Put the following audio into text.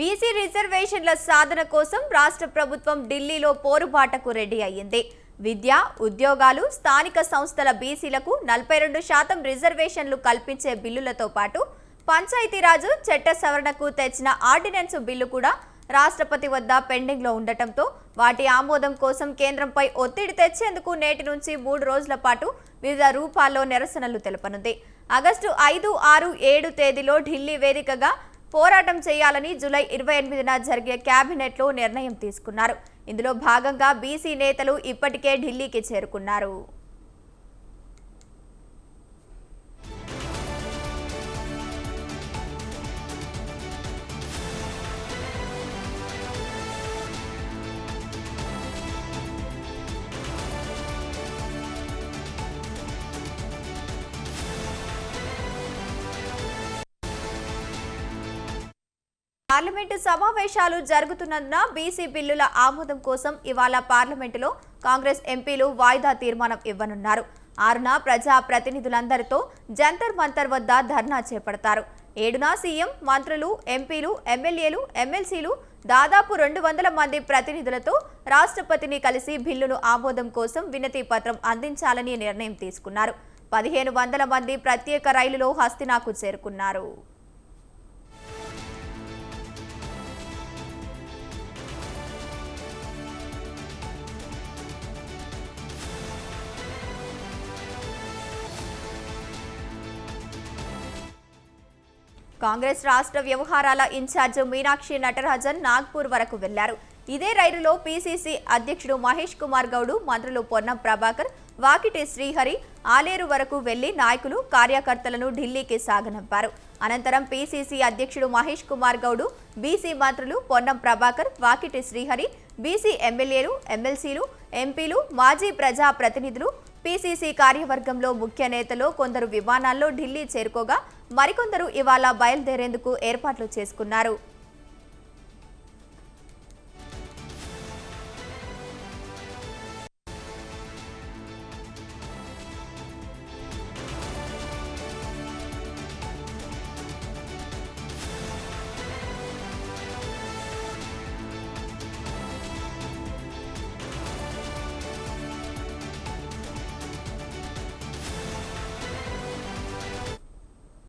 BC రిజర్వేషన్ల సాధన కోసం రాష్ట్ర ప్రభుత్వం ఢిల్లీలో పోరుబాటకు రెడీ అయ్యింది. విద్య, ఉద్యోగాలు, స్థానిక సంస్థల బీసీలకు 42% రిజర్వేషన్లు కల్పించే బిల్లులతో పాటు పంచాయతీరాజు చట్ట సవరణకు తెచ్చిన ఆర్డినెన్స్ బిల్లు కూడా రాష్ట్రపతి వద్ద పెండింగ్ లో ఉండటంతో వాటి ఆమోదం కోసం కేంద్రంపై ఒత్తిడి తెచ్చేందుకు నేటి నుంచి 3 రోజుల పాటు వివిధ రూపాల్లో నిరసనలు తెలపనుంది. ఆగస్టు 5, 6, 7 తేదీలో ఢిల్లీ వేదికగా పోరాటం చేయాలని జూలై 28న జరిగే కేబినెట్లో నిర్ణయం తీసుకున్నారు. ఇందులో భాగంగా బీసీ నేతలు ఇప్పటికే ఢిల్లీకి చేరుకున్నారు. పార్లమెంటు సమావేశాలు జరుగుతున్నందున బీసీ బిల్లుల ఆమోదం కోసం ఇవాళ పార్లమెంటులో కాంగ్రెస్ ఎంపీలు వాయిదా తీర్మానం ఇవ్వనున్నారు. 6న ప్రజా ప్రతినిధులందరితో జంతర్ మంతర్ వద్ద ధర్నా చేపడతారు. 7న సీఎం, మంత్రులు, ఎంపీలు, ఎమ్మెల్యేలు, ఎమ్మెల్సీలు దాదాపు 200 మంది ప్రతినిధులతో రాష్ట్రపతిని కలిసి బిల్లును ఆమోదం కోసం వినతి పత్రం అందించాలని నిర్ణయం తీసుకున్నారు. 1500 మంది ప్రత్యేక రైలులో హస్తినాకు చేరుకున్నారు. కాంగ్రెస్ రాష్ట్ర వ్యవహారాల ఇన్ఛార్జ్ మీనాక్షి నటరాజన్ నాగ్పూర్ వరకు వెళ్లారు. ఇదే రైలులో పీసీసీ అధ్యక్షుడు మహేష్ కుమార్ గౌడ్, మంత్రులు పొన్నం ప్రభాకర్, వాకిటి శ్రీహరి ఆలేరు వరకు వెళ్లి నాయకులు, కార్యకర్తలను ఢిల్లీకి సాగనంపారు. అనంతరం పీసీసీ అధ్యక్షుడు మహేష్ కుమార్ గౌడ్, బీసీ మంత్రులు పొన్నం ప్రభాకర్, వాకిటి శ్రీహరి, బీసీ ఎమ్మెల్యేలు, ఎమ్మెల్సీలు, ఎంపీలు, మాజీ ప్రజా ప్రతినిధులు, పీసీసీ కార్యవర్గంలో ముఖ్య నేతలు కొందరు విమానాల్లో ఢిల్లీ చేరుకోగా మరికొందరు ఇవాళ బయలుదేరేందుకు ఏర్పాట్లు చేసుకున్నారు.